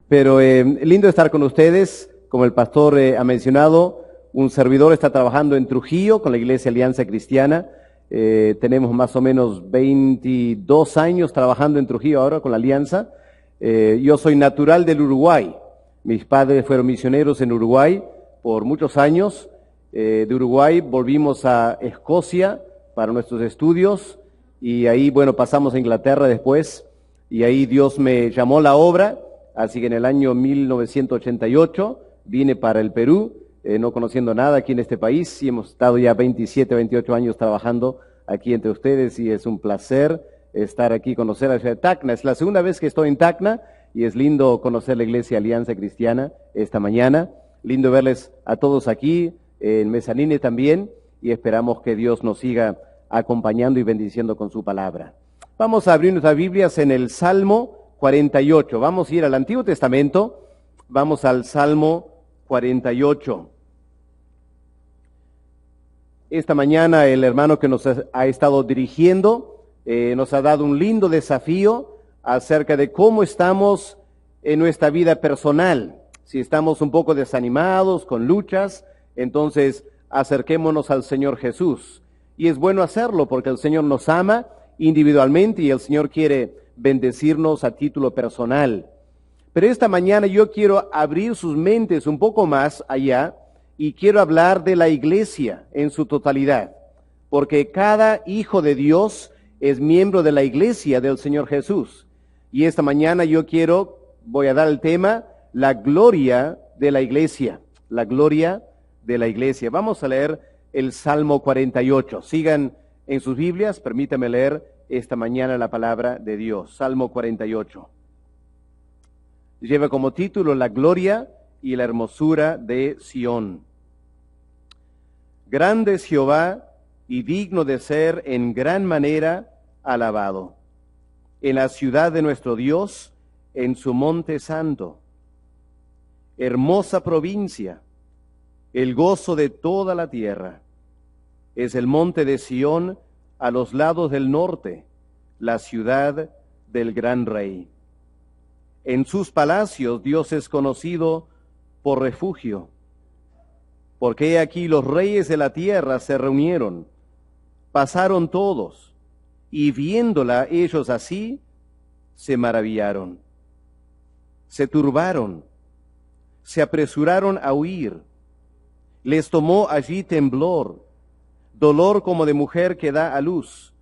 Pero lindo estar con ustedes. Como el pastor ha mencionado, un servidor está trabajando en Trujillo con la Iglesia Alianza Cristiana. Tenemos más o menos 22 años trabajando en Trujillo ahora con la Alianza. Yo soy natural del Uruguay. Mis padres fueron misioneros en Uruguay por muchos años. De Uruguay volvimos a Escocia para nuestros estudios y ahí, bueno, pasamos a Inglaterra después y ahí Dios me llamó a la obra. Así que en el año 1988 vine para el Perú, no conociendo nada aquí en este país, y hemos estado ya 27, 28 años trabajando aquí entre ustedes, y es un placer estar aquí, conocer la ciudad de Tacna. Es la segunda vez que estoy en Tacna, y es lindo conocer la Iglesia Alianza Cristiana esta mañana. Lindo verles a todos aquí, en Mezzanine también, y esperamos que Dios nos siga acompañando y bendiciendo con su palabra. Vamos a abrir nuestras Biblias en el Salmo 48. Vamos a ir al Antiguo Testamento, vamos al Salmo 48. Esta mañana el hermano que nos ha estado dirigiendo nos ha dado un lindo desafío acerca de cómo estamos en nuestra vida personal. Si estamos un poco desanimados, con luchas, entonces acerquémonos al Señor Jesús. Y es bueno hacerlo porque el Señor nos ama individualmente y el Señor quiere bendecirnos a título personal. Pero esta mañana yo quiero abrir sus mentes un poco más allá y quiero hablar de la iglesia en su totalidad, porque cada hijo de Dios es miembro de la iglesia del Señor Jesús. Y esta mañana voy a dar el tema, la gloria de la iglesia, la gloria de la iglesia. Vamos a leer el Salmo 48. Sigan en sus Biblias, permítanme leer esta mañana la palabra de Dios. Salmo 48. Lleva como título la gloria y la hermosura de Sión. Grande es Jehová y digno de ser en gran manera alabado. En la ciudad de nuestro Dios, en su monte santo. Hermosa provincia, el gozo de toda la tierra. Es el monte de Sión a los lados del norte, la ciudad del gran rey. En sus palacios Dios es conocido por refugio, porque he aquí los reyes de la tierra se reunieron, pasaron todos, y viéndola ellos así, se maravillaron, se turbaron, se apresuraron a huir, les tomó allí temblor, dolor como de mujer que da a luz.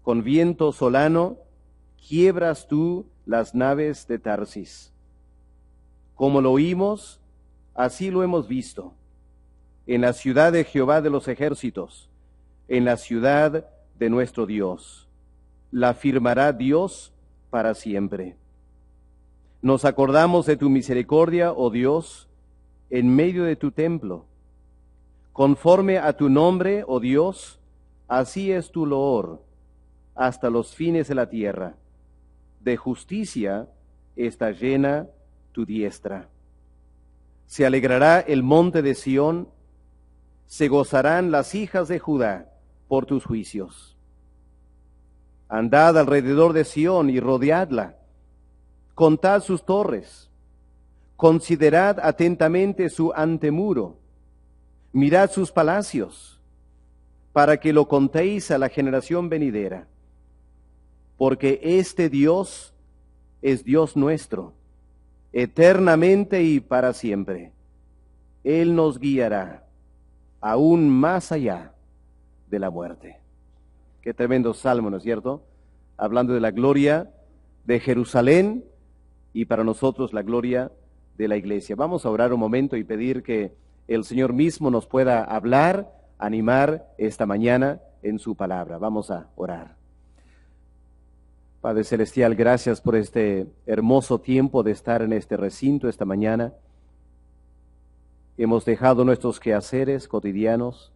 Con viento solano quiebras tú las naves de Tarsis. Como lo oímos, así lo hemos visto. En la ciudad de Jehová de los ejércitos, en la ciudad de nuestro Dios. La firmará Dios para siempre. Nos acordamos de tu misericordia, oh Dios, en medio de tu templo. Conforme a tu nombre, oh Dios, así es tu loor, hasta los fines de la tierra. De justicia está llena tu diestra. Se alegrará el monte de Sión, se gozarán las hijas de Judá por tus juicios. Andad alrededor de Sión y rodeadla, contad sus torres, considerad atentamente su antemuro, mirad sus palacios, para que lo contéis a la generación venidera. Porque este Dios es Dios nuestro, eternamente y para siempre. Él nos guiará aún más allá de la muerte. Qué tremendo salmo, ¿no es cierto? Hablando de la gloria de Jerusalén y para nosotros la gloria de la iglesia. Vamos a orar un momento y pedir que el Señor mismo nos pueda hablar, animar esta mañana en su palabra. Vamos a orar. Padre Celestial, gracias por este hermoso tiempo de estar en este recinto esta mañana. Hemos dejado nuestros quehaceres cotidianos.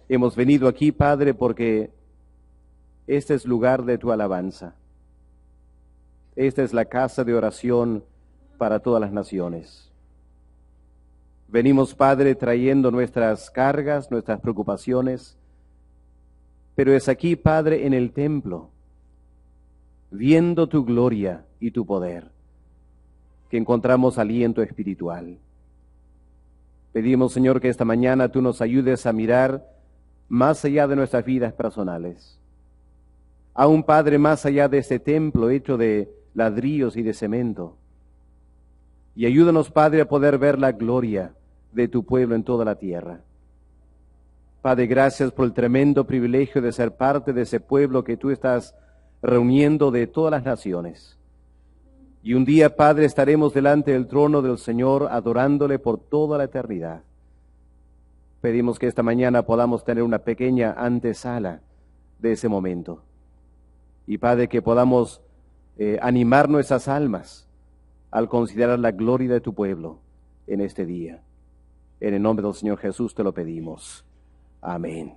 Hemos venido aquí, Padre, porque este es lugar de tu alabanza. Esta es la casa de oración para todas las naciones. Venimos, Padre, trayendo nuestras cargas, nuestras preocupaciones, pero es aquí, Padre, en el templo, viendo tu gloria y tu poder. que encontramos aliento espiritual. Pedimos, Señor, que esta mañana tú nos ayudes a mirar más allá de nuestras vidas personales. Aún, Padre, más allá de este templo hecho de ladrillos y de cemento. Y ayúdanos, Padre, a poder ver la gloria de tu pueblo en toda la tierra. Padre, gracias por el tremendo privilegio de ser parte de ese pueblo que tú estás reuniendo de todas las naciones. Y un día, Padre, estaremos delante del trono del Señor adorándole por toda la eternidad. Pedimos que esta mañana podamos tener una pequeña antesala de ese momento. Y Padre, que podamos animar nuestras almas al considerar la gloria de tu pueblo en este día. En el nombre del Señor Jesús te lo pedimos. Amén.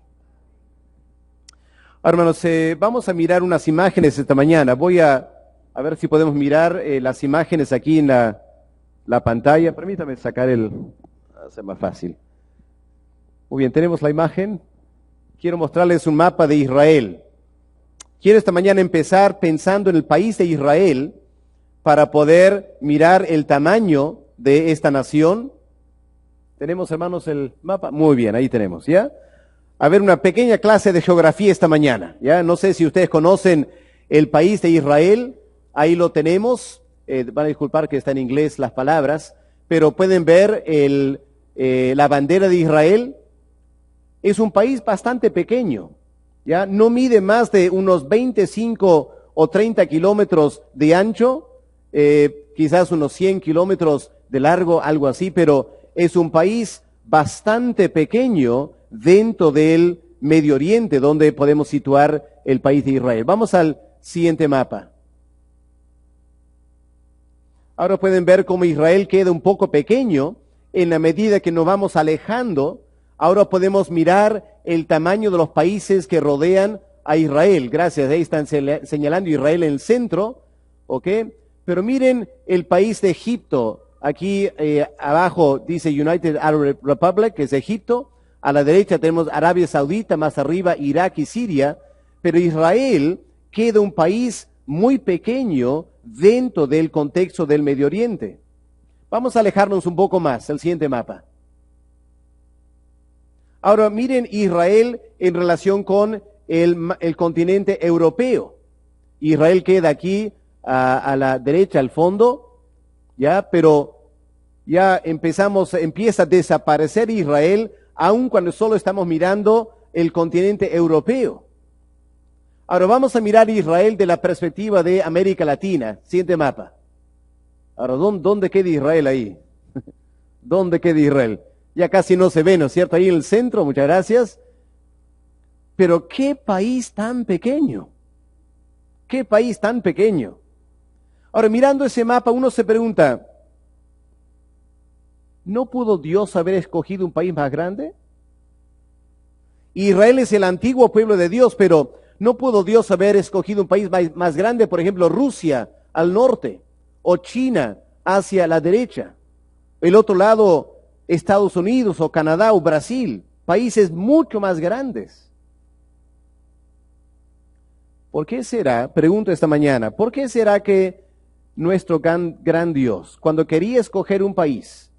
Ahora, hermanos, vamos a mirar unas imágenes esta mañana. Voy a ver si podemos mirar las imágenes aquí en la pantalla. Permítame sacar hacer más fácil. Muy bien, tenemos la imagen. Quiero mostrarles un mapa de Israel. Quiero esta mañana empezar pensando en el país de Israel para poder mirar el tamaño de esta nación. ¿Tenemos, hermanos, el mapa? Muy bien, ahí tenemos, ¿ya? A ver, una pequeña clase de geografía esta mañana, ¿ya? No sé si ustedes conocen el país de Israel, ahí lo tenemos. Van a disculpar que está en inglés las palabras, pero pueden ver la bandera de Israel. Es un país bastante pequeño, ¿ya? No mide más de unos 25 o 30 kilómetros de ancho, quizás unos 100 kilómetros de largo, algo así, pero es un país bastante pequeño dentro del Medio Oriente, donde podemos situar el país de Israel. Vamos al siguiente mapa. Ahora pueden ver cómo Israel queda un poco pequeño en la medida que nos vamos alejando. Ahora podemos mirar el tamaño de los países que rodean a Israel. Gracias, ahí están señalando Israel en el centro, ¿ok? Pero miren el país de Egipto. Aquí abajo dice United Arab Republic, que es Egipto. A la derecha tenemos Arabia Saudita, más arriba Irak y Siria. Pero Israel queda un país muy pequeño dentro del contexto del Medio Oriente. Vamos a alejarnos un poco más, el siguiente mapa. Ahora miren Israel en relación con el continente europeo. Israel queda aquí a la derecha, al fondo, ya, pero ya empieza a desaparecer Israel, aun cuando solo estamos mirando el continente europeo. Ahora vamos a mirar Israel de la perspectiva de América Latina. Siguiente mapa. Ahora, ¿dónde queda Israel ahí? ¿Dónde queda Israel? Ya casi no se ve, ¿no es cierto? Ahí en el centro, muchas gracias. Pero qué país tan pequeño. Qué país tan pequeño. Ahora, mirando ese mapa, uno se pregunta, ¿no pudo Dios haber escogido un país más grande? Israel es el antiguo pueblo de Dios, pero ¿no pudo Dios haber escogido un país más grande? Por ejemplo, Rusia al norte, o China hacia la derecha. El otro lado, Estados Unidos, o Canadá, o Brasil, países mucho más grandes. ¿Por qué será, pregunto esta mañana, por qué será que nuestro gran Dios, cuando quería escoger un país,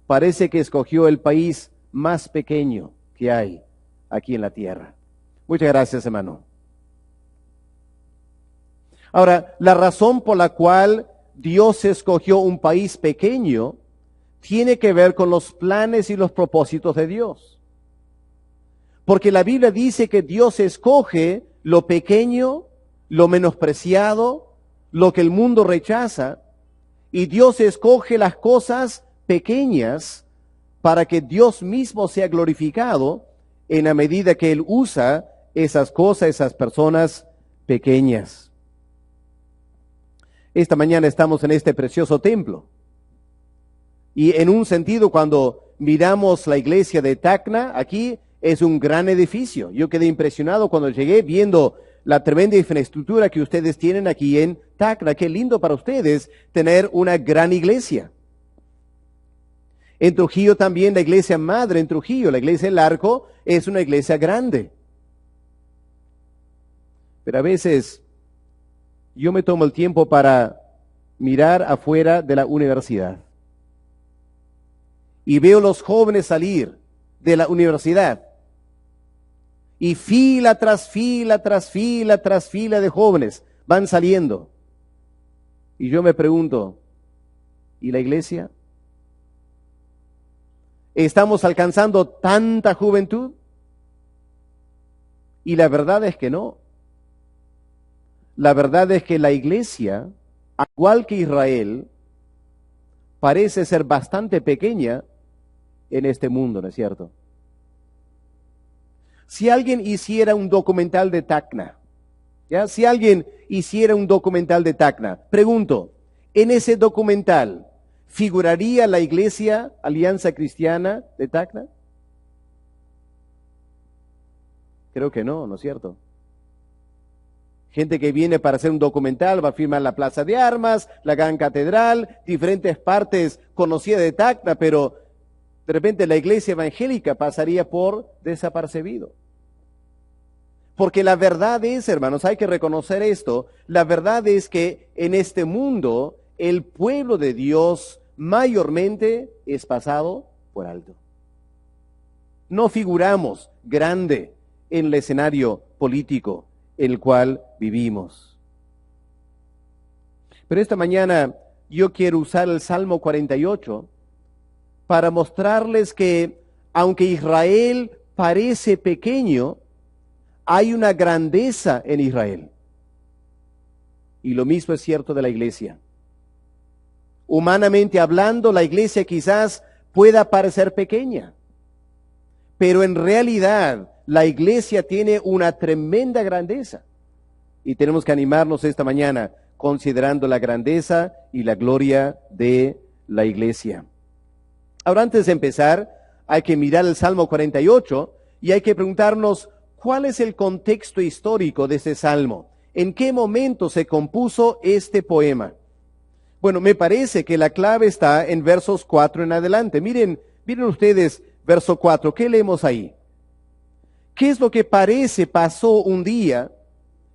parece que escogió el país más pequeño que hay aquí en la tierra? Muchas gracias, hermano. Ahora, la razón por la cual Dios escogió un país pequeño tiene que ver con los planes y los propósitos de Dios. Porque la Biblia dice que Dios escoge lo pequeño, lo menospreciado, lo que el mundo rechaza, y Dios escoge las cosas pequeñas para que Dios mismo sea glorificado en la medida que Él usa esas cosas, esas personas pequeñas. Esta mañana estamos en este precioso templo. Y en un sentido, cuando miramos la iglesia de Tacna, aquí es un gran edificio. Yo quedé impresionado cuando llegué viendo la tremenda infraestructura que ustedes tienen aquí en Tacna. Qué lindo para ustedes tener una gran iglesia. En Trujillo también, la iglesia madre en Trujillo, la iglesia del Arco, es una iglesia grande. Pero a veces yo me tomo el tiempo para mirar afuera de la universidad y veo los jóvenes salir de la universidad y fila tras fila, tras fila, tras fila de jóvenes van saliendo. Y yo me pregunto, ¿y la iglesia? ¿Estamos alcanzando tanta juventud? Y la verdad es que no. La verdad es que la iglesia, al igual que Israel, parece ser bastante pequeña en este mundo, ¿no es cierto? Si alguien hiciera un documental de Tacna, ¿ya? Si alguien hiciera un documental de Tacna, pregunto, ¿en ese documental figuraría la iglesia Alianza Cristiana de Tacna? Creo que no, ¿no es cierto? Gente que viene para hacer un documental va a filmar la Plaza de Armas, la Gran Catedral, diferentes partes conocidas de Tacna, pero de repente la iglesia evangélica pasaría por desapercibido. Porque la verdad es, hermanos, hay que reconocer esto, la verdad es que en este mundo el pueblo de Dios mayormente es pasado por alto. No figuramos grande en el escenario político en el cual vivimos. Pero esta mañana yo quiero usar el Salmo 48 para mostrarles que aunque Israel parece pequeño, hay una grandeza en Israel. Y lo mismo es cierto de la iglesia. Humanamente hablando, la iglesia quizás pueda parecer pequeña, pero en realidad la iglesia tiene una tremenda grandeza. Y tenemos que animarnos esta mañana considerando la grandeza y la gloria de la iglesia. Ahora, antes de empezar, hay que mirar el Salmo 48 y hay que preguntarnos cuál es el contexto histórico de este salmo. ¿En qué momento se compuso este poema? Bueno, me parece que la clave está en versos 4 en adelante. Miren ustedes, verso 4, ¿qué leemos ahí? ¿Qué es lo que parece pasó un día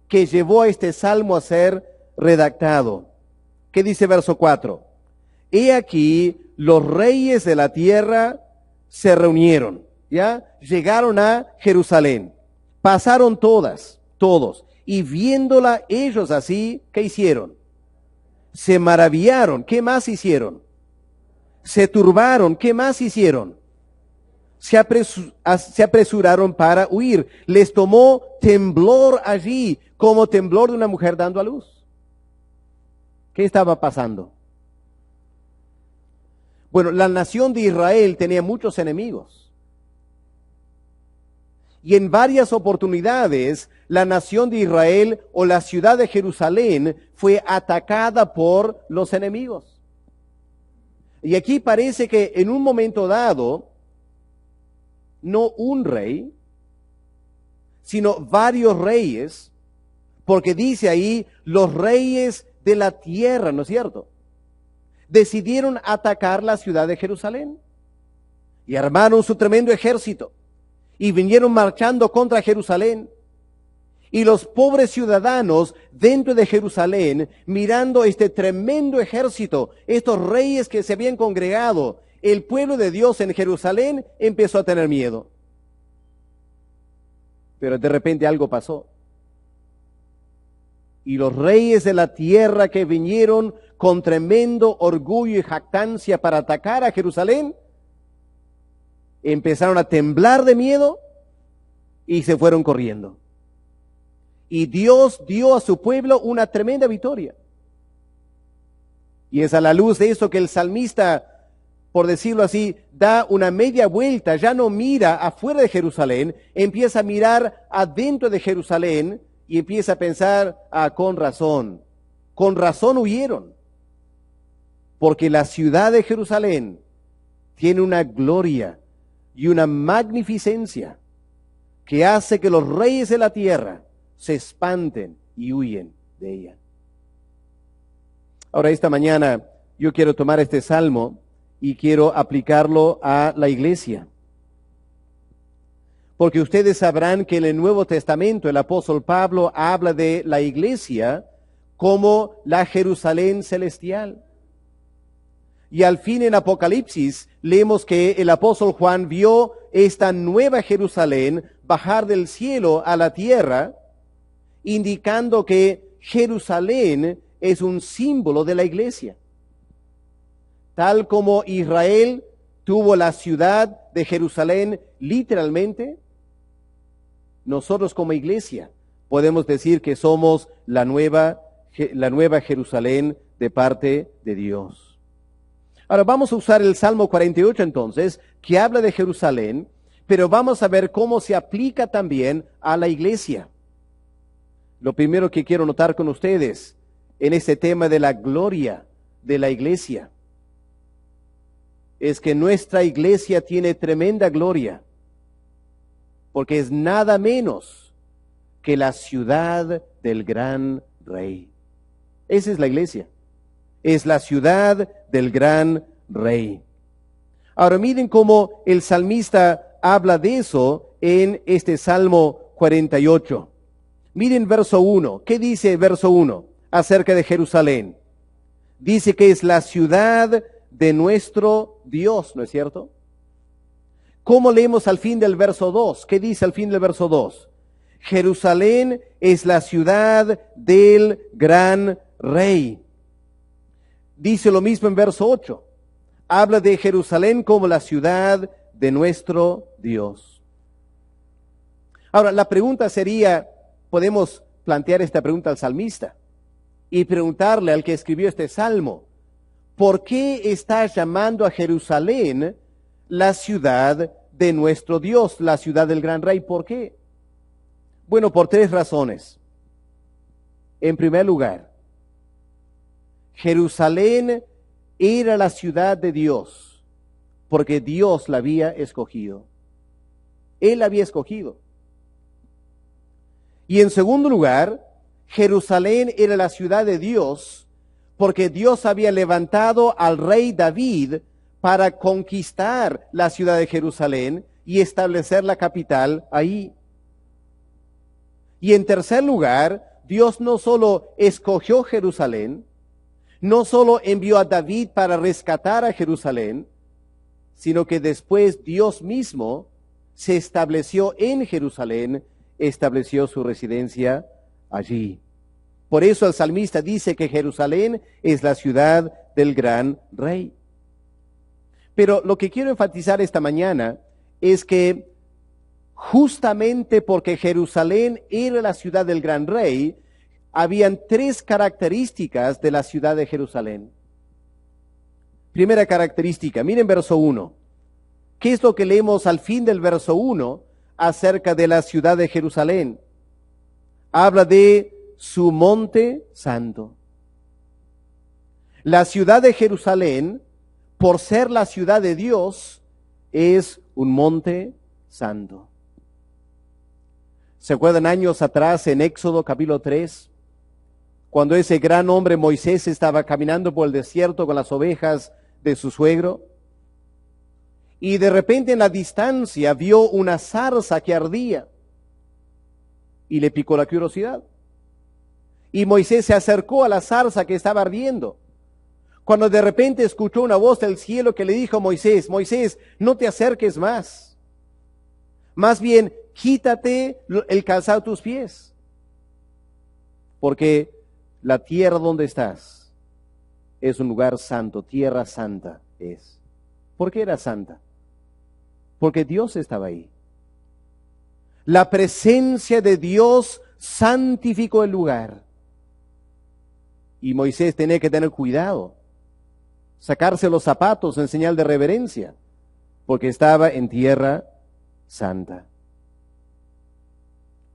que llevó a este salmo a ser redactado? ¿Qué dice verso 4? He aquí, los reyes de la tierra se reunieron, ¿ya? Llegaron a Jerusalén, pasaron todos, y viéndola ellos así, ¿qué hicieron? Se maravillaron, ¿qué más hicieron? Se turbaron, ¿qué más hicieron? Se apresuraron para huir. Les tomó temblor allí, como temblor de una mujer dando a luz. ¿Qué estaba pasando? Bueno, la nación de Israel tenía muchos enemigos. Y en varias oportunidades, la nación de Israel o la ciudad de Jerusalén fue atacada por los enemigos. Y aquí parece que en un momento dado, no un rey, sino varios reyes, porque dice ahí los reyes de la tierra, ¿no es cierto? Decidieron atacar la ciudad de Jerusalén y armaron su tremendo ejército y vinieron marchando contra Jerusalén. Y los pobres ciudadanos dentro de Jerusalén, mirando este tremendo ejército, estos reyes que se habían congregado, el pueblo de Dios en Jerusalén empezó a tener miedo. Pero de repente algo pasó. Y los reyes de la tierra que vinieron con tremendo orgullo y jactancia para atacar a Jerusalén, empezaron a temblar de miedo y se fueron corriendo. Y Dios dio a su pueblo una tremenda victoria. Y es a la luz de eso que el salmista, por decirlo así, da una media vuelta, ya no mira afuera de Jerusalén, empieza a mirar adentro de Jerusalén y empieza a pensar, con razón huyeron, porque la ciudad de Jerusalén tiene una gloria y una magnificencia que hace que los reyes de la tierra se espanten y huyen de ella. Ahora, esta mañana yo quiero tomar este salmo y quiero aplicarlo a la iglesia. Porque ustedes sabrán que en el Nuevo Testamento el apóstol Pablo habla de la iglesia como la Jerusalén celestial. Y al fin en Apocalipsis leemos que el apóstol Juan vio esta nueva Jerusalén bajar del cielo a la tierra, indicando que Jerusalén es un símbolo de la iglesia. Tal como Israel tuvo la ciudad de Jerusalén literalmente, nosotros como iglesia podemos decir que somos la nueva Jerusalén de parte de Dios. Ahora vamos a usar el Salmo 48 entonces, que habla de Jerusalén, pero vamos a ver cómo se aplica también a la iglesia. Lo primero que quiero notar con ustedes en este tema de la gloria de la iglesia es que nuestra iglesia tiene tremenda gloria, porque es nada menos que la ciudad del gran rey. Esa es la iglesia, es la ciudad del gran rey. Ahora miren cómo el salmista habla de eso en este Salmo 48. Miren verso 1. ¿Qué dice verso 1 acerca de Jerusalén? Dice que es la ciudad de nuestro Dios, ¿no es cierto? ¿Cómo leemos al fin del verso 2? ¿Qué dice al fin del verso 2? Jerusalén es la ciudad del gran rey. Dice lo mismo en verso 8. Habla de Jerusalén como la ciudad de nuestro Dios. Ahora, la pregunta sería, podemos plantear esta pregunta al salmista y preguntarle al que escribió este salmo, ¿por qué está llamando a Jerusalén la ciudad de nuestro Dios, la ciudad del gran rey? ¿Por qué? Bueno, por tres razones. En primer lugar, Jerusalén era la ciudad de Dios, porque Dios la había escogido. Él la había escogido. Y en segundo lugar, Jerusalén era la ciudad de Dios, porque Dios había levantado al rey David para conquistar la ciudad de Jerusalén y establecer la capital ahí. Y en tercer lugar, Dios no solo escogió Jerusalén, no solo envió a David para rescatar a Jerusalén, sino que después Dios mismo se estableció en Jerusalén, estableció su residencia allí. Por eso el salmista dice que Jerusalén es la ciudad del gran rey. Pero lo que quiero enfatizar esta mañana es que justamente porque Jerusalén era la ciudad del gran rey, habían tres características de la ciudad de Jerusalén. Primera característica, miren verso 1. ¿Qué es lo que leemos al fin del verso 1 acerca de la ciudad de Jerusalén? Habla de su monte santo. La ciudad de Jerusalén, por ser la ciudad de Dios, es un monte santo. ¿Se acuerdan años atrás en Éxodo capítulo 3? Cuando ese gran hombre Moisés estaba caminando por el desierto con las ovejas de su suegro, y de repente en la distancia vio una zarza que ardía, y le picó la curiosidad. Y Moisés se acercó a la zarza que estaba ardiendo, cuando de repente escuchó una voz del cielo que le dijo a Moisés, Moisés, no te acerques más, más bien quítate el calzado de tus pies, porque la tierra donde estás es un lugar santo, tierra santa es. ¿Por qué era santa? Porque Dios estaba ahí. La presencia de Dios santificó el lugar. Y Moisés tenía que tener cuidado, sacarse los zapatos en señal de reverencia, porque estaba en tierra santa.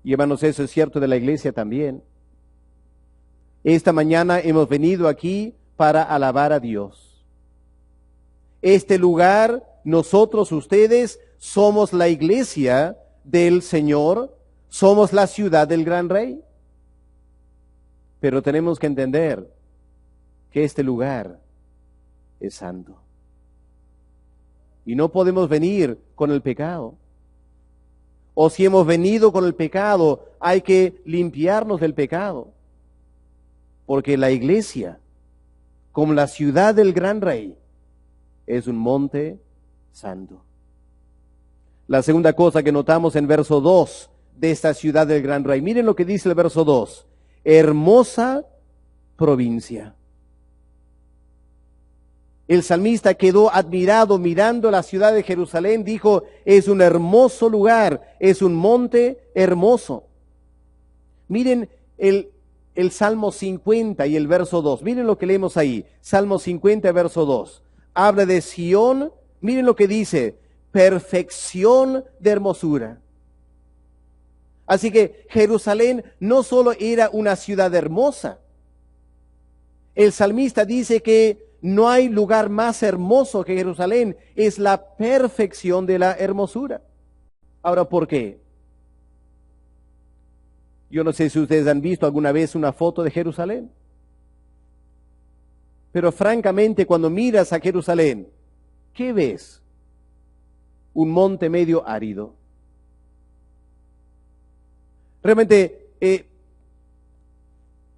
Y hermanos, eso es cierto de la iglesia también. Esta mañana hemos venido aquí para alabar a Dios. Este lugar, nosotros, ustedes, somos la iglesia del Señor, somos la ciudad del gran rey. Pero tenemos que entender que este lugar es santo. Y no podemos venir con el pecado. O si hemos venido con el pecado, hay que limpiarnos del pecado. porque la iglesia, como la ciudad del gran rey, es un monte santo. La segunda cosa que notamos en verso 2 de esta ciudad del gran rey, miren lo que dice el verso 2, hermosa provincia. El salmista quedó admirado mirando la ciudad de Jerusalén, dijo, es un hermoso lugar, es un monte hermoso. Miren el Salmo 50 y el verso 2, miren lo que leemos ahí, Salmo 50, verso 2, habla de Sión, miren lo que dice, perfección de hermosura. Así que Jerusalén no solo era una ciudad hermosa, el salmista dice que no hay lugar más hermoso que Jerusalén, es la perfección de la hermosura. Ahora, ¿por qué? Yo no sé si ustedes han visto alguna vez una foto de Jerusalén, pero francamente cuando miras a Jerusalén, ¿qué ves? Un monte medio árido. Realmente,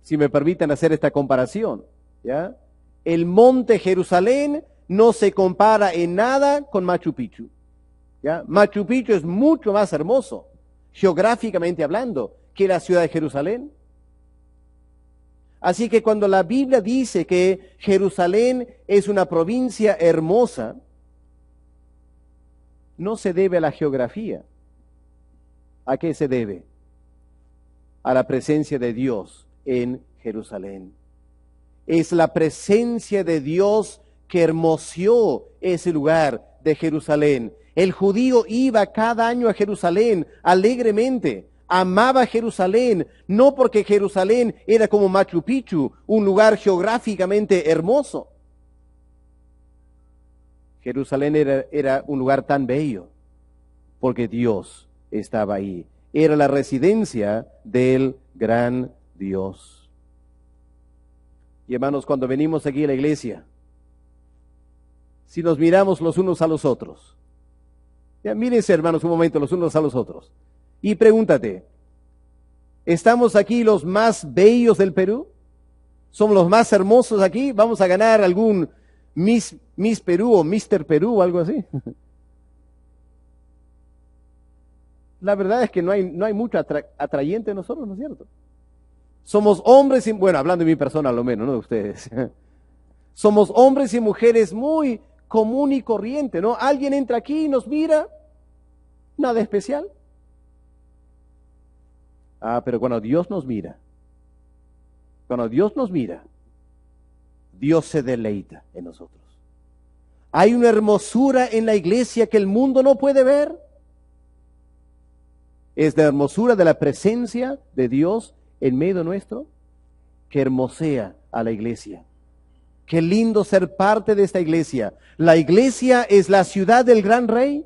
si me permiten hacer esta comparación, ¿ya? El monte Jerusalén no se compara en nada con Machu Picchu, ¿ya? Machu Picchu es mucho más hermoso, geográficamente hablando, que la ciudad de Jerusalén. Así que cuando la Biblia dice que Jerusalén es una provincia hermosa, no se debe a la geografía. ¿A qué se debe? A la presencia de Dios en Jerusalén. Es la presencia de Dios que hermoseó ese lugar de Jerusalén. El judío iba cada año a Jerusalén alegremente, amaba Jerusalén, no porque Jerusalén era como Machu Picchu, un lugar geográficamente hermoso. Jerusalén era un lugar tan bello, porque Dios estaba ahí. Era la residencia del gran Dios. Y hermanos, cuando venimos aquí a la iglesia, si nos miramos los unos a los otros, ya mírense hermanos un momento los unos a los otros, y pregúntate, ¿estamos aquí los más bellos del Perú? ¿Somos los más hermosos aquí? ¿Vamos a ganar algún Miss Perú o Mr. Perú o algo así? La verdad es que no hay mucho atrayente en nosotros, ¿no es cierto? Somos hombres y, bueno, hablando de mi persona a lo menos, no de ustedes. Somos hombres y mujeres muy común y corriente, ¿no? Alguien entra aquí y nos mira, nada especial. Pero cuando Dios nos mira, Dios se deleita en nosotros. Hay una hermosura en la iglesia que el mundo no puede ver. Es la hermosura de la presencia de Dios en medio nuestro, que hermosea a la iglesia. Qué lindo ser parte de esta iglesia. La iglesia es la ciudad del gran rey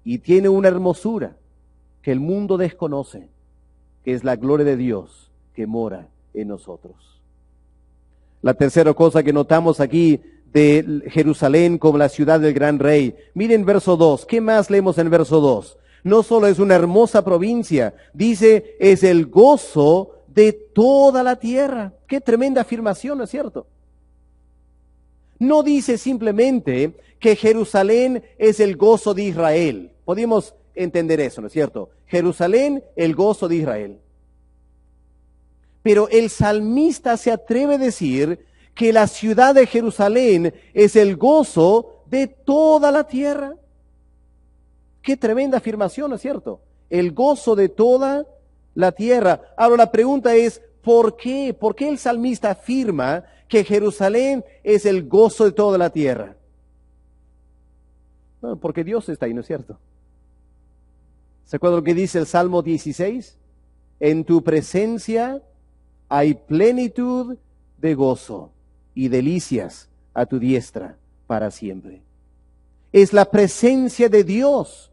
y tiene una hermosura que el mundo desconoce, que es la gloria de Dios que mora en nosotros. La tercera cosa que notamos aquí de Jerusalén como la ciudad del gran rey. Miren verso 2. ¿Qué más leemos en verso 2? No solo es una hermosa provincia, dice, es el gozo de toda la tierra. Qué tremenda afirmación, ¿no es cierto? No dice simplemente que Jerusalén es el gozo de Israel. Podemos entender eso, ¿no es cierto? Jerusalén, el gozo de Israel. Pero el salmista se atreve a decir que la ciudad de Jerusalén es el gozo de toda la tierra. Qué tremenda afirmación, ¿no es cierto? El gozo de toda la tierra. Ahora la pregunta es, ¿por qué? ¿Por qué el salmista afirma que Jerusalén es el gozo de toda la tierra? Bueno, porque Dios está ahí, ¿no es cierto? ¿Se acuerdan lo que dice el Salmo 16? En tu presencia hay plenitud de gozo y delicias a tu diestra para siempre. Es la presencia de Dios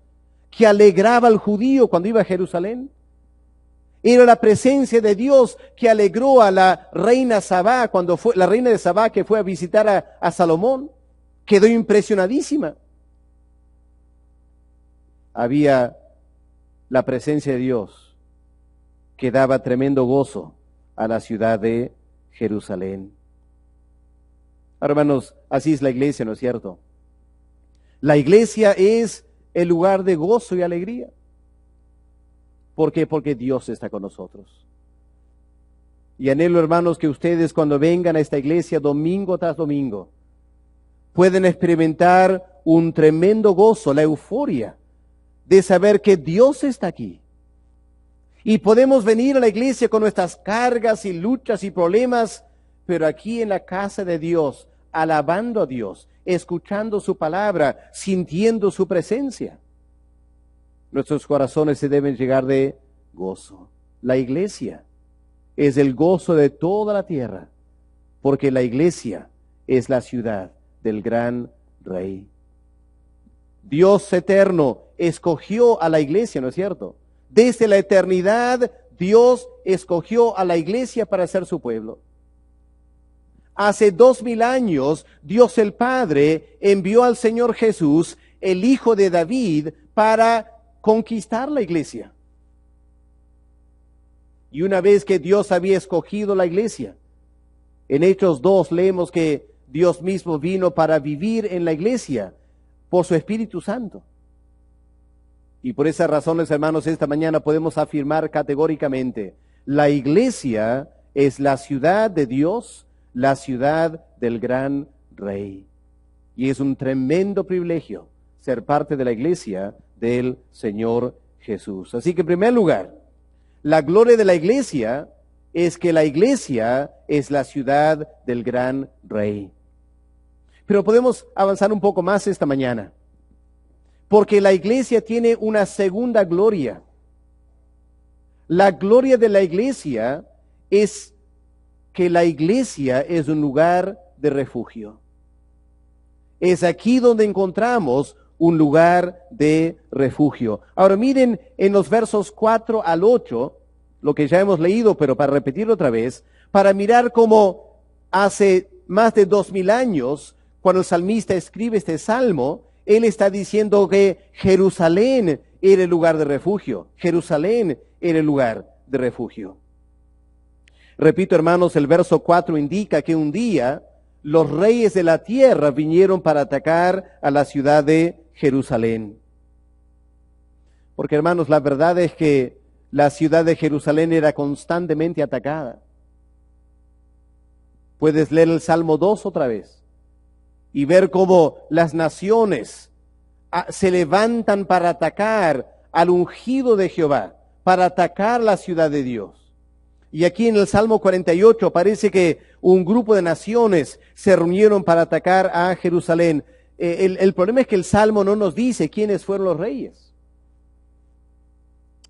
que alegraba al judío cuando iba a Jerusalén. Era la presencia de Dios que alegró a la reina Sabá, la reina de Sabá que fue a visitar a Salomón. Quedó impresionadísima. Había la presencia de Dios que daba tremendo gozo a la ciudad de Jerusalén. Ahora, hermanos, así es la iglesia, ¿no es cierto? La iglesia es el lugar de gozo y alegría. ¿Por qué? Porque Dios está con nosotros. Y anhelo, hermanos, que ustedes cuando vengan a esta iglesia domingo tras domingo, pueden experimentar un tremendo gozo, la euforia de saber que Dios está aquí. Y podemos venir a la iglesia con nuestras cargas y luchas y problemas, pero aquí en la casa de Dios, alabando a Dios, escuchando su palabra, sintiendo su presencia. Nuestros corazones se deben llegar de gozo. La iglesia es el gozo de toda la tierra, porque la iglesia es la ciudad del gran Rey. Dios eterno escogió a la iglesia, ¿no es cierto? Desde la eternidad, Dios escogió a la iglesia para ser su pueblo. Hace 2000 años, Dios el Padre envió al Señor Jesús, el Hijo de David, para conquistar la iglesia. Y una vez que Dios había escogido la iglesia, en Hechos 2 leemos que Dios mismo vino para vivir en la iglesia por su Espíritu Santo. Y por esas razones, hermanos, esta mañana podemos afirmar categóricamente, la iglesia es la ciudad de Dios, la ciudad del gran Rey. Y es un tremendo privilegio ser parte de la iglesia del Señor Jesús. Así que en primer lugar, la gloria de la iglesia es que la iglesia es la ciudad del gran Rey. Pero podemos avanzar un poco más esta mañana, porque la iglesia tiene una segunda gloria. La gloria de la iglesia es que la iglesia es un lugar de refugio. Es aquí donde encontramos un lugar de refugio. Ahora miren en los versos 4 al 8, lo que ya hemos leído, pero para repetirlo otra vez, para mirar cómo hace más de 2000 años, cuando el salmista escribe este salmo, él está diciendo que Jerusalén era el lugar de refugio. Jerusalén era el lugar de refugio. Repito, hermanos, el verso 4 indica que un día los reyes de la tierra vinieron para atacar a la ciudad de Jerusalén. Porque, hermanos, la verdad es que la ciudad de Jerusalén era constantemente atacada. Puedes leer el Salmo 2 otra vez y ver cómo las naciones se levantan para atacar al ungido de Jehová, para atacar la ciudad de Dios. Y aquí en el Salmo 48 parece que un grupo de naciones se reunieron para atacar a Jerusalén. El problema es que el Salmo no nos dice quiénes fueron los reyes.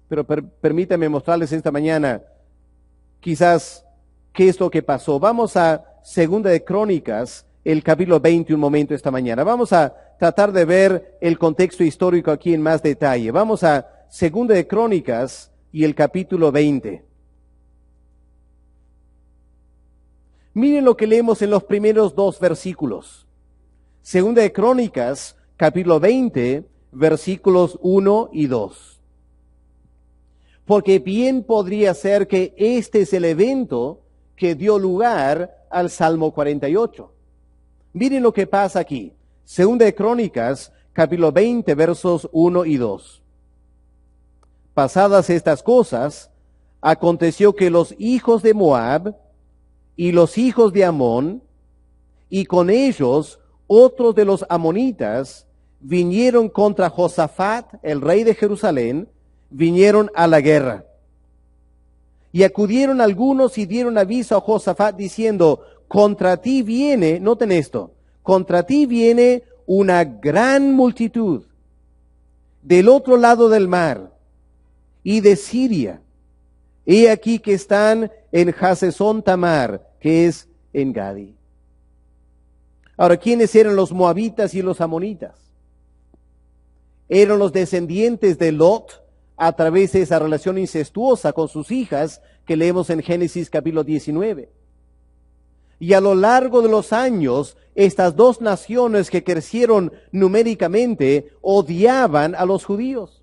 Pero permítanme mostrarles esta mañana quizás qué es lo que pasó. Vamos a Segunda de Crónicas, el capítulo 20 un momento esta mañana. Vamos a tratar de ver el contexto histórico aquí en más detalle. Vamos a Segunda de Crónicas y el capítulo 20. Miren lo que leemos en los primeros 2 versículos. Segunda de Crónicas, capítulo 20, versículos 1 y 2. Porque bien podría ser que este es el evento que dio lugar al Salmo 48. Miren lo que pasa aquí. Segunda de Crónicas, capítulo 20, versos 1 y 2. Pasadas estas cosas, aconteció que los hijos de Moab y los hijos de Amón, y con ellos otros de los amonitas, vinieron contra Josafat, el rey de Jerusalén, vinieron a la guerra. Y acudieron algunos y dieron aviso a Josafat diciendo, contra ti viene, noten esto, contra ti viene una gran multitud del otro lado del mar y de Siria. He aquí que están en Hasesón Tamar, que es en Gadi. Ahora, ¿quiénes eran los moabitas y los amonitas? Eran los descendientes de Lot a través de esa relación incestuosa con sus hijas que leemos en Génesis capítulo 19. Y a lo largo de los años, estas dos naciones que crecieron numéricamente odiaban a los judíos.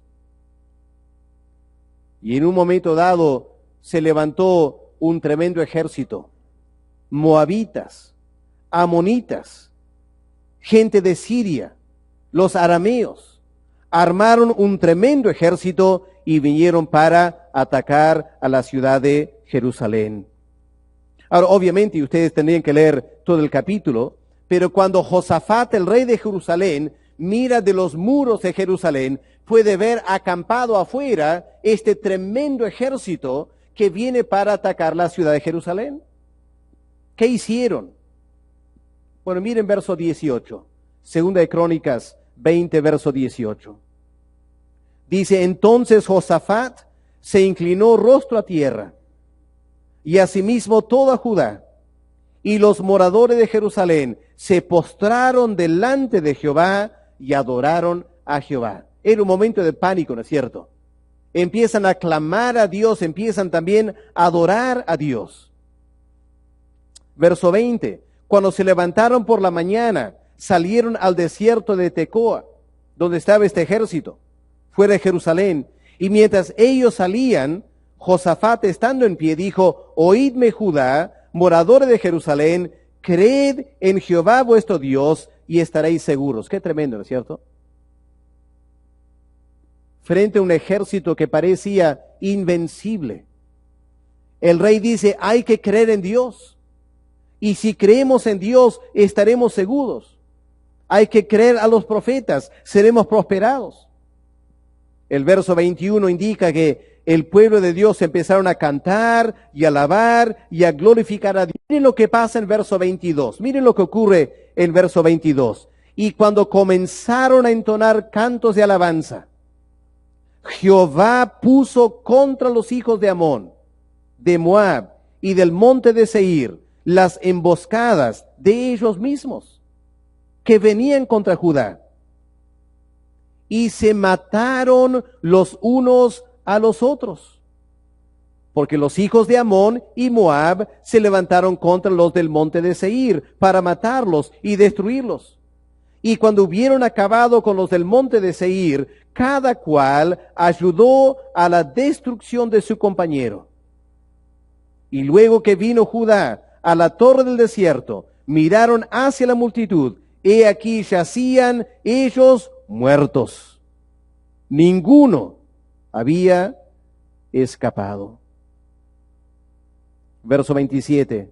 Y en un momento dado se levantó un tremendo ejército. Moabitas, amonitas, gente de Siria, los arameos, armaron un tremendo ejército y vinieron para atacar a la ciudad de Jerusalén. Ahora, obviamente, ustedes tendrían que leer todo el capítulo, pero cuando Josafat, el rey de Jerusalén, mira de los muros de Jerusalén, puede ver acampado afuera este tremendo ejército que viene para atacar la ciudad de Jerusalén. ¿Qué hicieron? Bueno, miren verso 18, Segunda de Crónicas 20, verso 18. Dice, entonces Josafat se inclinó rostro a tierra, y asimismo toda Judá, y los moradores de Jerusalén se postraron delante de Jehová y adoraron a Jehová. Era un momento de pánico, ¿no es cierto? Empiezan a clamar a Dios, empiezan también a adorar a Dios. Verso 20, cuando se levantaron por la mañana, salieron al desierto de Tecoa, donde estaba este ejército, fuera de Jerusalén, y mientras ellos salían, Josafat, estando en pie, dijo, oídme Judá, moradores de Jerusalén, creed en Jehová vuestro Dios y estaréis seguros. Qué tremendo, ¿no es cierto? Frente a un ejército que parecía invencible, el rey dice, hay que creer en Dios. Y si creemos en Dios, estaremos seguros. Hay que creer a los profetas, seremos prosperados. El verso 21 indica que el pueblo de Dios empezaron a cantar y a alabar y a glorificar a Dios. Miren lo que pasa en verso 22. Miren lo que ocurre en verso 22. Y cuando comenzaron a entonar cantos de alabanza, Jehová puso contra los hijos de Amón, de Moab y del monte de Seir, las emboscadas de ellos mismos, que venían contra Judá. Y se mataron los unos a los otros, porque los hijos de Amón y Moab se levantaron contra los del monte de Seir para matarlos y destruirlos. Y cuando hubieron acabado con los del monte de Seir, cada cual ayudó a la destrucción de su compañero. Y luego que vino Judá a la torre del desierto, miraron hacia la multitud, he aquí yacían ellos muertos. Ninguno había escapado. Verso 27.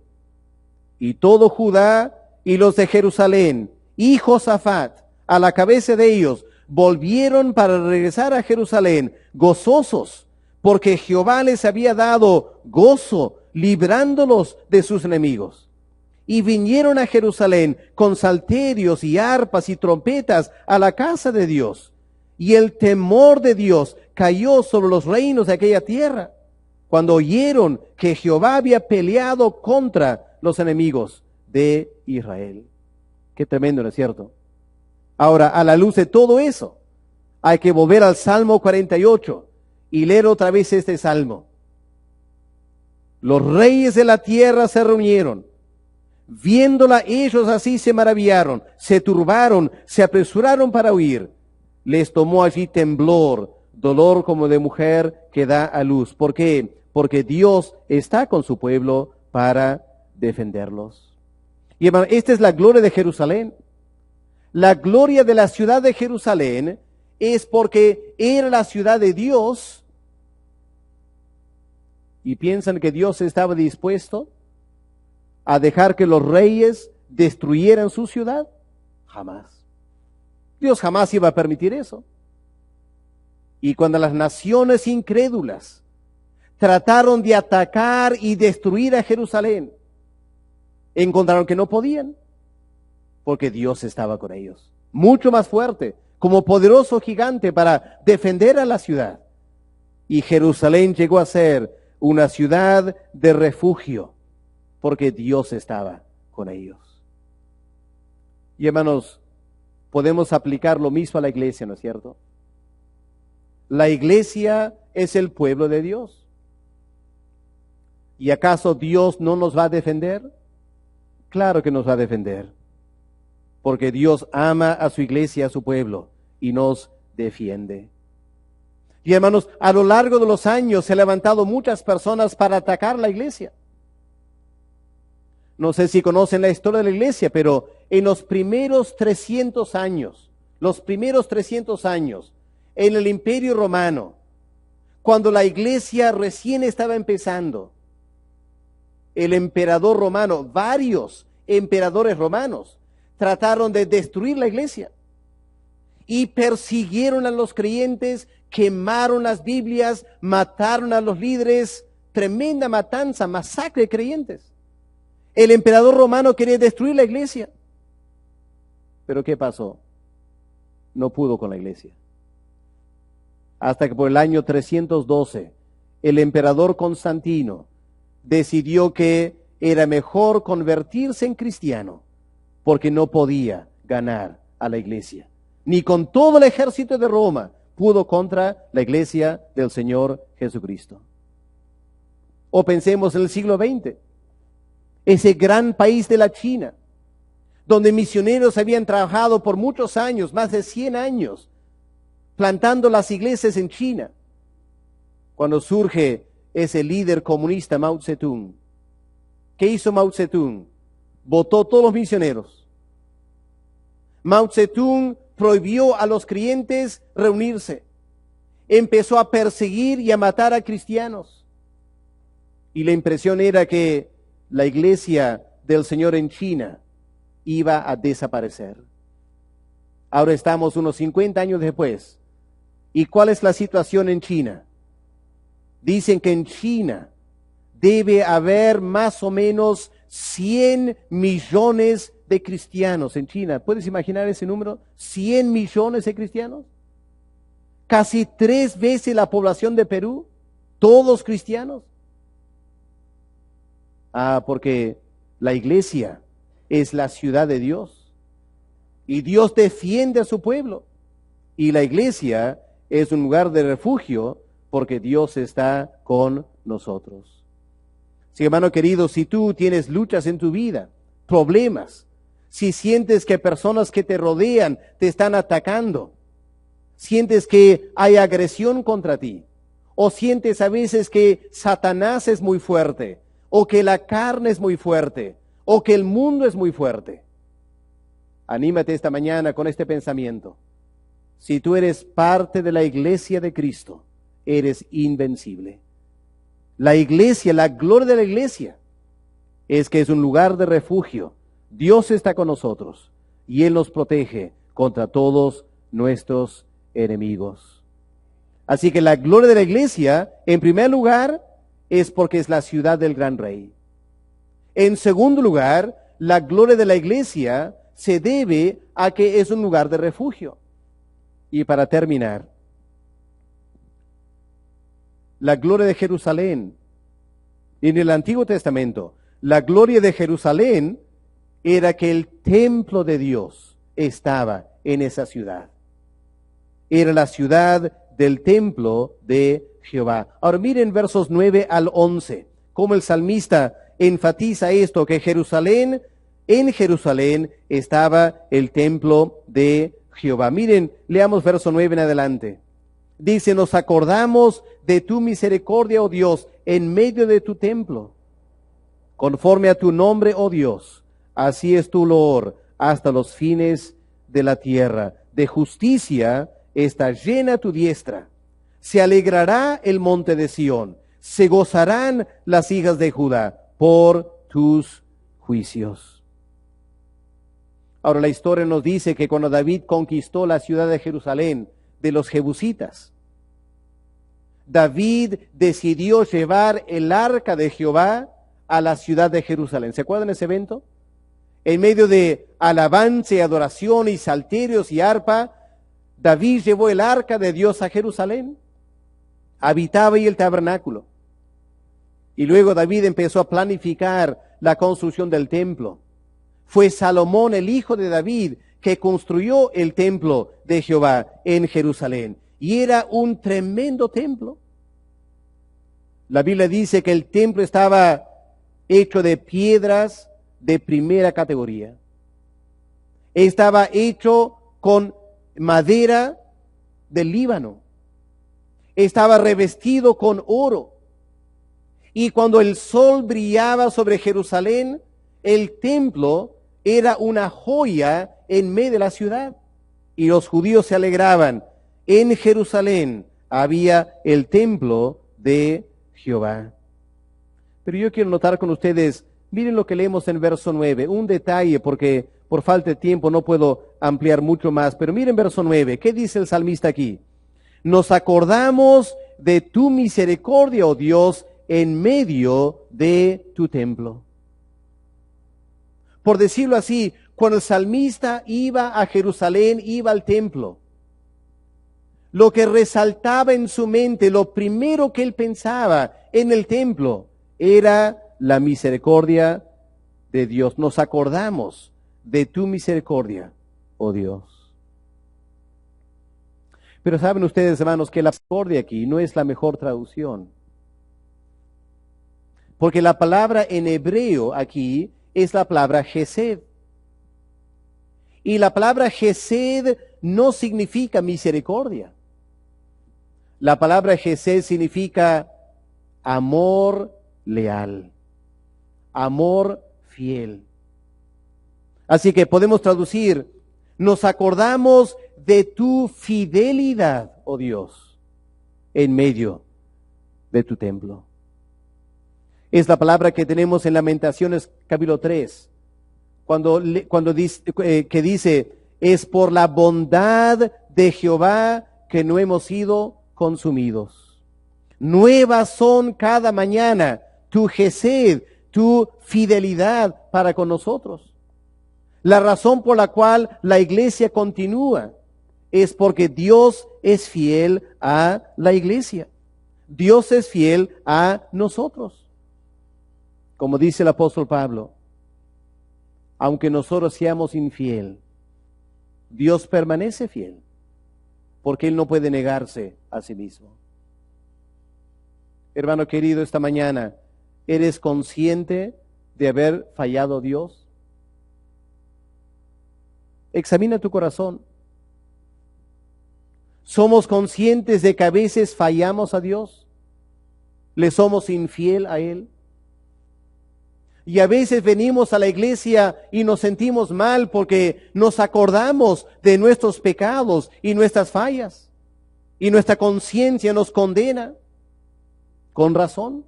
Y todo Judá y los de Jerusalén y Josafat, a la cabeza de ellos, volvieron para regresar a Jerusalén gozosos, porque Jehová les había dado gozo, librándolos de sus enemigos. Y vinieron a Jerusalén con salterios y arpas y trompetas a la casa de Dios. Y el temor de Dios cayó sobre los reinos de aquella tierra, cuando oyeron que Jehová había peleado contra los enemigos de Israel. Qué tremendo, ¿no es cierto? Ahora, a la luz de todo eso, hay que volver al Salmo 48 y leer otra vez este salmo. Los reyes de la tierra se reunieron. Viéndola ellos así se maravillaron, se turbaron, se apresuraron para huir. Les tomó allí temblor, dolor como de mujer que da a luz. ¿Por qué? Porque Dios está con su pueblo para defenderlos. Y hermano, esta es la gloria de Jerusalén. La gloria de la ciudad de Jerusalén es porque era la ciudad de Dios. ¿Y piensan que Dios estaba dispuesto a dejar que los reyes destruyeran su ciudad? Jamás. Dios jamás iba a permitir eso. Y cuando las naciones incrédulas trataron de atacar y destruir a Jerusalén, encontraron que no podían, porque Dios estaba con ellos, mucho más fuerte, como poderoso gigante para defender a la ciudad. Y Jerusalén llegó a ser una ciudad de refugio, porque Dios estaba con ellos. Y hermanos, podemos aplicar lo mismo a la iglesia, ¿no es cierto? La iglesia es el pueblo de Dios. ¿Y acaso Dios no nos va a defender? Claro que nos va a defender, porque Dios ama a su iglesia, a su pueblo, y nos defiende. Y hermanos, a lo largo de los años se han levantado muchas personas para atacar la iglesia. No sé si conocen la historia de la iglesia, pero en los primeros 300 años, en el Imperio Romano, cuando la iglesia recién estaba empezando, el emperador romano, varios emperadores romanos, trataron de destruir la iglesia y persiguieron a los creyentes, quemaron las Biblias, mataron a los líderes, tremenda matanza, masacre de creyentes. El emperador romano quería destruir la iglesia. Pero ¿qué pasó? No pudo con la iglesia. Hasta que por el año 312, el emperador Constantino decidió que era mejor convertirse en cristiano, porque no podía ganar a la iglesia. Ni con todo el ejército de Roma pudo contra la iglesia del Señor Jesucristo. O pensemos en el siglo XX, ese gran país de la China, donde misioneros habían trabajado por muchos años, más de 100 años, plantando las iglesias en China. Cuando surge ese líder comunista Mao Zedong, ¿qué hizo Mao Zedong? Votó todos los misioneros. Mao Zedong prohibió a los creyentes reunirse. Empezó a perseguir y a matar a cristianos. Y la impresión era que la iglesia del Señor en China iba a desaparecer. Ahora estamos unos 50 años después. ¿Y cuál es la situación en China? Dicen que en China debe haber más o menos 100 millones de cristianos en China. ¿Puedes imaginar ese número? 100 millones de cristianos. Casi 3 veces la población de Perú, todos cristianos. Porque la iglesia es la ciudad de Dios. Y Dios defiende a su pueblo. Y la iglesia es un lugar de refugio porque Dios está con nosotros. Sí, hermano querido, si tú tienes luchas en tu vida, problemas, si sientes que personas que te rodean te están atacando, sientes que hay agresión contra ti, o sientes a veces que Satanás es muy fuerte, o que la carne es muy fuerte, o que el mundo es muy fuerte, anímate esta mañana con este pensamiento. Si tú eres parte de la iglesia de Cristo, eres invencible. La iglesia, la gloria de la iglesia, es que es un lugar de refugio. Dios está con nosotros y Él nos protege contra todos nuestros enemigos. Así que la gloria de la iglesia, en primer lugar, es porque es la ciudad del gran rey. En segundo lugar, la gloria de la iglesia se debe a que es un lugar de refugio. Y para terminar, la gloria de Jerusalén. En el Antiguo Testamento, la gloria de Jerusalén era que el templo de Dios estaba en esa ciudad. Era la ciudad del templo de Jehová. Ahora miren versos 9 al 11, cómo el salmista enfatiza esto, que en Jerusalén estaba el templo de Jehová. Miren, leamos verso 9 en adelante. Dice, nos acordamos de tu misericordia, oh Dios, en medio de tu templo. Conforme a tu nombre, oh Dios, así es tu loor hasta los fines de la tierra. De justicia está llena tu diestra. Se alegrará el monte de Sión, se gozarán las hijas de Judá por tus juicios. Ahora la historia nos dice que cuando David conquistó la ciudad de Jerusalén de los jebusitas, David decidió llevar el arca de Jehová a la ciudad de Jerusalén. ¿Se acuerdan de ese evento? En medio de alabanza y adoración y salterios y arpa, David llevó el arca de Dios a Jerusalén. Habitaba ahí el tabernáculo. Y luego David empezó a planificar la construcción del templo. Fue Salomón, el hijo de David, que construyó el templo de Jehová en Jerusalén. Y era un tremendo templo. La Biblia dice que el templo estaba hecho de piedras de primera categoría. Estaba hecho con madera del Líbano. estaba revestido con oro. Y cuando el sol brillaba sobre Jerusalén, el templo era una joya en medio de la ciudad. Y los judíos se alegraban. En Jerusalén había el templo de Jehová. Pero yo quiero notar con ustedes, miren lo que leemos en verso 9, un detalle porque por falta de tiempo no puedo ampliar mucho más, pero miren verso 9, ¿qué dice el salmista aquí? Nos acordamos de tu misericordia, oh Dios, en medio de tu templo. Por decirlo así, cuando el salmista iba a Jerusalén, iba al templo, lo que resaltaba en su mente, lo primero que él pensaba en el templo, era la misericordia de Dios. Nos acordamos de tu misericordia, oh Dios. Pero saben ustedes, hermanos, que la misericordia aquí no es la mejor traducción. Porque la palabra en hebreo aquí es la palabra Hesed. Y la palabra Hesed no significa misericordia. La palabra Hesed significa amor leal, amor fiel. Así que podemos traducir, nos acordamos de tu fidelidad, oh Dios, en medio de tu templo. Es la palabra que tenemos en Lamentaciones capítulo 3, cuando dice, que dice, es por la bondad de Jehová que no hemos sido consumidos. Nuevas son cada mañana tu Hesed, tu fidelidad para con nosotros. La razón por la cual la iglesia continúa es porque Dios es fiel a la iglesia. Dios es fiel a nosotros. Como dice el apóstol Pablo, aunque nosotros seamos infiel, Dios permanece fiel, porque Él no puede negarse a sí mismo. Hermano querido, esta mañana, ¿eres consciente de haber fallado a Dios? Examina tu corazón. ¿Somos conscientes de que a veces fallamos a Dios? ¿Le somos infiel a Él? Y a veces venimos a la iglesia y nos sentimos mal porque nos acordamos de nuestros pecados y nuestras fallas. Y nuestra conciencia nos condena. Con razón.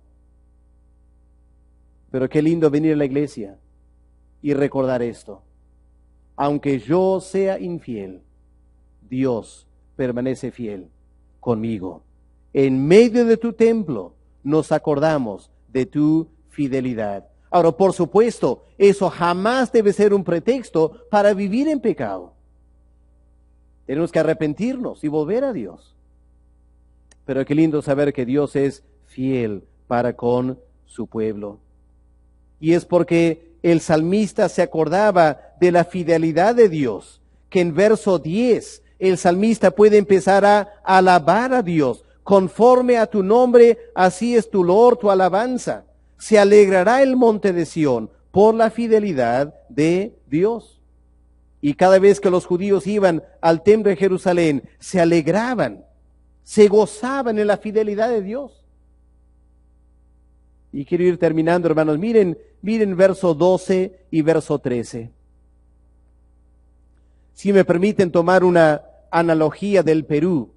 Pero qué lindo venir a la iglesia y recordar esto. Aunque yo sea infiel, Dios permanece fiel conmigo. En medio de tu templo nos acordamos de tu fidelidad. Ahora, por supuesto, eso jamás debe ser un pretexto para vivir en pecado. Tenemos que arrepentirnos y volver a Dios. Pero qué lindo saber que Dios es fiel para con su pueblo. Y es porque el salmista se acordaba de la fidelidad de Dios, que en verso 10 el salmista puede empezar a alabar a Dios. Conforme a tu nombre, así es tu loor, tu alabanza. Se alegrará el monte de Sión por la fidelidad de Dios. Y cada vez que los judíos iban al templo de Jerusalén, se alegraban, se gozaban en la fidelidad de Dios. Y quiero ir terminando, hermanos. Miren verso 12 y verso 13. Si me permiten tomar una analogía del Perú,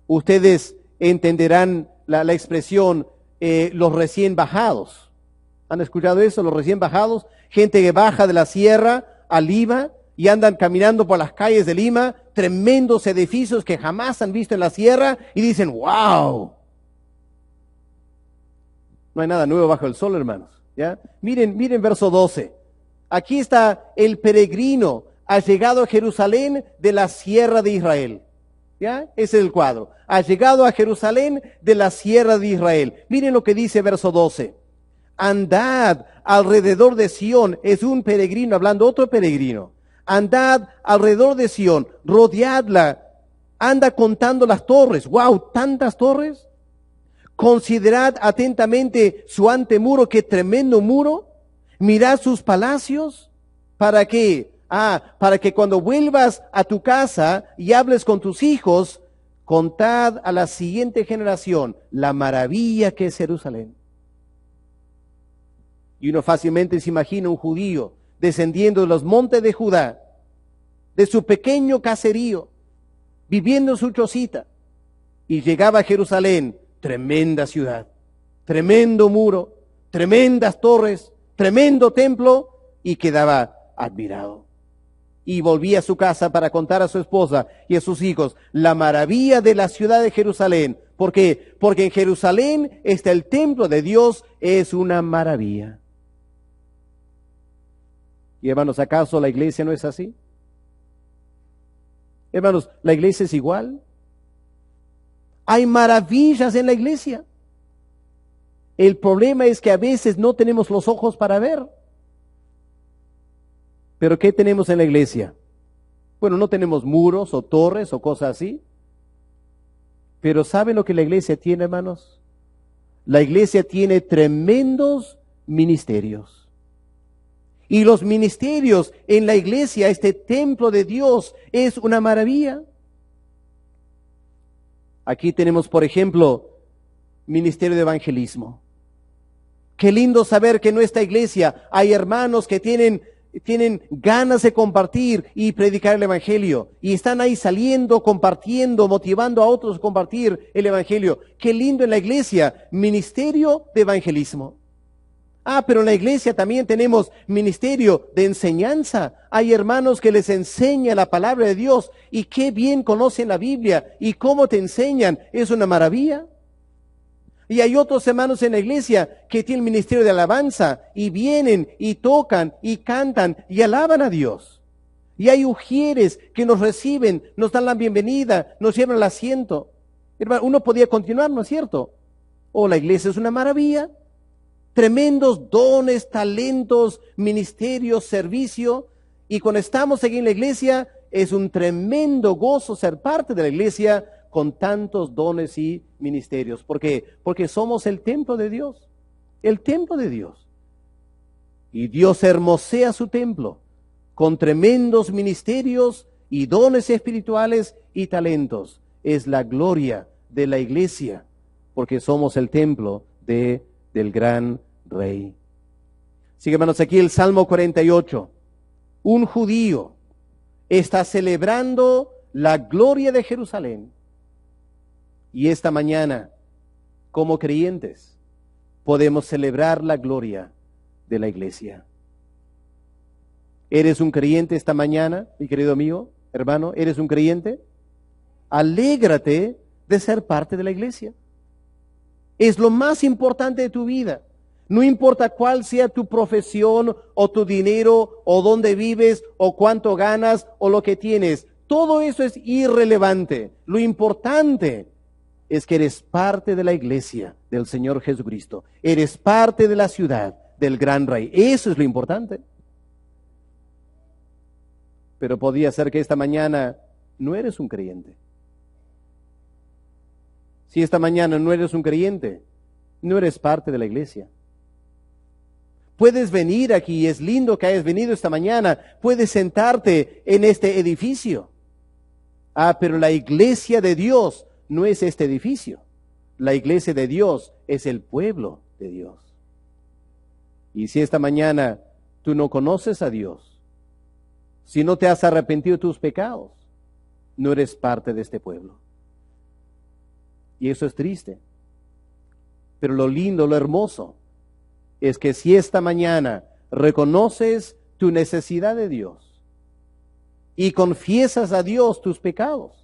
ustedes entenderán la expresión los recién bajados. ¿Han escuchado eso? Los recién bajados, gente que baja de la sierra a Lima y andan caminando por las calles de Lima, tremendos edificios que jamás han visto en la sierra y dicen, ¡wow! No hay nada nuevo bajo el sol, hermanos. ¿Ya? Miren verso 12. Aquí está el peregrino, ha llegado a Jerusalén de la sierra de Israel. ¿Ya? Ese es el cuadro. Ha llegado a Jerusalén de la sierra de Israel. Miren lo que dice verso 12. Andad alrededor de Sión, es un peregrino, hablando otro peregrino. Andad alrededor de Sión, rodeadla, anda contando las torres. ¡Wow! ¿Tantas torres? Considerad atentamente su antemuro, qué tremendo muro. Mirad sus palacios. ¿Para qué? Para que cuando vuelvas a tu casa y hables con tus hijos, contad a la siguiente generación la maravilla que es Jerusalén. Y uno fácilmente se imagina un judío descendiendo de los montes de Judá, de su pequeño caserío, viviendo en su chocita, y llegaba a Jerusalén, tremenda ciudad, tremendo muro, tremendas torres, tremendo templo, y quedaba admirado. Y volvía a su casa para contar a su esposa y a sus hijos la maravilla de la ciudad de Jerusalén. ¿Por qué? Porque en Jerusalén está el templo de Dios, es una maravilla. Y hermanos, ¿acaso la iglesia no es así? Hermanos, la iglesia es igual. Hay maravillas en la iglesia. El problema es que a veces no tenemos los ojos para ver. ¿Pero qué tenemos en la iglesia? Bueno, no tenemos muros o torres o cosas así. Pero ¿saben lo que la iglesia tiene, hermanos? La iglesia tiene tremendos ministerios. Y los ministerios en la iglesia, este templo de Dios, es una maravilla. Aquí tenemos, por ejemplo, ministerio de evangelismo. Qué lindo saber que en nuestra iglesia hay hermanos que tienen ganas de compartir y predicar el evangelio. Y están ahí saliendo, compartiendo, motivando a otros a compartir el evangelio. Qué lindo en la iglesia, ministerio de evangelismo. Pero en la iglesia también tenemos ministerio de enseñanza. Hay hermanos que les enseñan la palabra de Dios y qué bien conocen la Biblia y cómo te enseñan. Es una maravilla. Y hay otros hermanos en la iglesia que tienen ministerio de alabanza y vienen y tocan y cantan y alaban a Dios. Y hay ujieres que nos reciben, nos dan la bienvenida, nos llevan al asiento. Hermano, uno podía continuar, ¿no es cierto? La iglesia es una maravilla. Tremendos dones, talentos, ministerios, servicio. Y cuando estamos aquí en la iglesia, es un tremendo gozo ser parte de la iglesia con tantos dones y ministerios. ¿Por qué? Porque somos el templo de Dios. El templo de Dios. Y Dios hermosea su templo con tremendos ministerios y dones espirituales y talentos. Es la gloria de la iglesia, porque somos el templo del gran Rey. Sigue, hermanos, aquí el Salmo 48. Un judío está celebrando la gloria de Jerusalén. Y esta mañana, como creyentes, podemos celebrar la gloria de la iglesia. ¿Eres un creyente esta mañana, mi querido amigo, hermano? ¿Eres un creyente? Alégrate de ser parte de la iglesia. Es lo más importante de tu vida. No importa cuál sea tu profesión o tu dinero o dónde vives o cuánto ganas o lo que tienes. Todo eso es irrelevante. Lo importante es que eres parte de la iglesia del Señor Jesucristo. Eres parte de la ciudad del gran Rey. Eso es lo importante. Pero podría ser que esta mañana no eres un creyente. Si esta mañana no eres un creyente, no eres parte de la iglesia. Puedes venir aquí, es lindo que hayas venido esta mañana, puedes sentarte en este edificio. Pero la iglesia de Dios no es este edificio. La iglesia de Dios es el pueblo de Dios. Y si esta mañana tú no conoces a Dios, si no te has arrepentido de tus pecados, no eres parte de este pueblo. Y eso es triste. Pero lo lindo, lo hermoso, es que si esta mañana reconoces tu necesidad de Dios y confiesas a Dios tus pecados,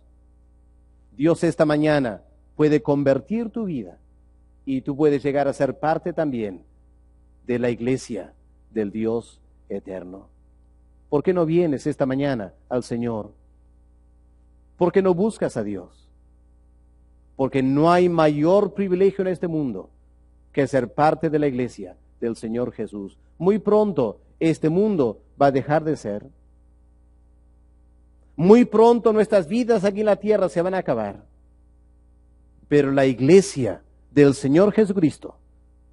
Dios esta mañana puede convertir tu vida y tú puedes llegar a ser parte también de la iglesia del Dios eterno. ¿Por qué no vienes esta mañana al Señor? ¿Por qué no buscas a Dios? Porque no hay mayor privilegio en este mundo que ser parte de la iglesia del Señor Jesús. Muy pronto este mundo va a dejar de ser. Muy pronto nuestras vidas aquí en la tierra se van a acabar. Pero la iglesia del Señor Jesucristo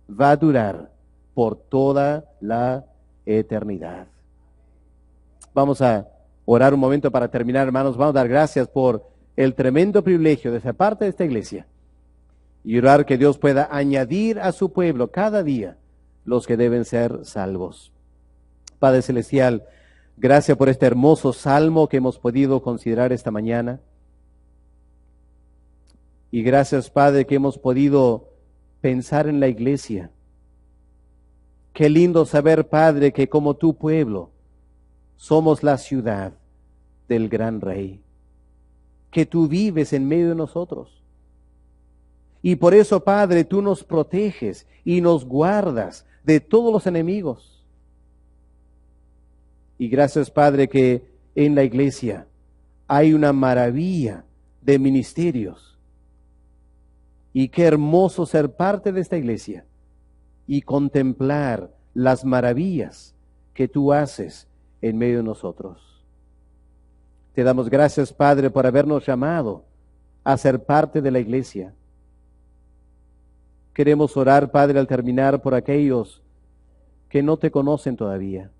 va a durar por toda la eternidad. Vamos a orar un momento para terminar, hermanos. Vamos a dar gracias por el tremendo privilegio de ser parte de esta iglesia y orar que Dios pueda añadir a su pueblo cada día los que deben ser salvos. Padre Celestial, gracias por este hermoso salmo que hemos podido considerar esta mañana. Y gracias, Padre, que hemos podido pensar en la iglesia. Qué lindo saber, Padre, que como tu pueblo somos la ciudad del gran Rey, que tú vives en medio de nosotros. Y por eso, Padre, tú nos proteges y nos guardas de todos los enemigos. Y gracias, Padre, que en la iglesia hay una maravilla de ministerios. Y qué hermoso ser parte de esta iglesia y contemplar las maravillas que tú haces en medio de nosotros. Te damos gracias, Padre, por habernos llamado a ser parte de la iglesia. Queremos orar, Padre, al terminar por aquellos que no te conocen todavía.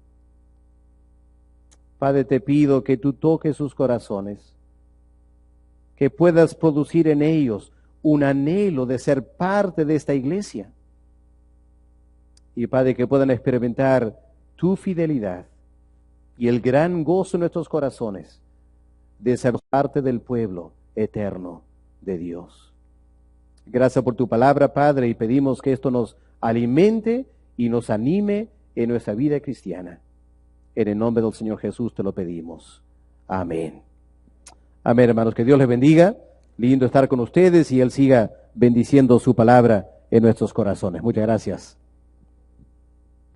Padre, te pido que tú toques sus corazones, que puedas producir en ellos un anhelo de ser parte de esta iglesia. Y Padre, que puedan experimentar tu fidelidad y el gran gozo en nuestros corazones de ser parte del pueblo eterno de Dios. Gracias por tu palabra, Padre, y pedimos que esto nos alimente y nos anime en nuestra vida cristiana. En el nombre del Señor Jesús te lo pedimos. Amén. Amén, hermanos. Que Dios les bendiga. Lindo estar con ustedes y Él siga bendiciendo su palabra en nuestros corazones. Muchas gracias.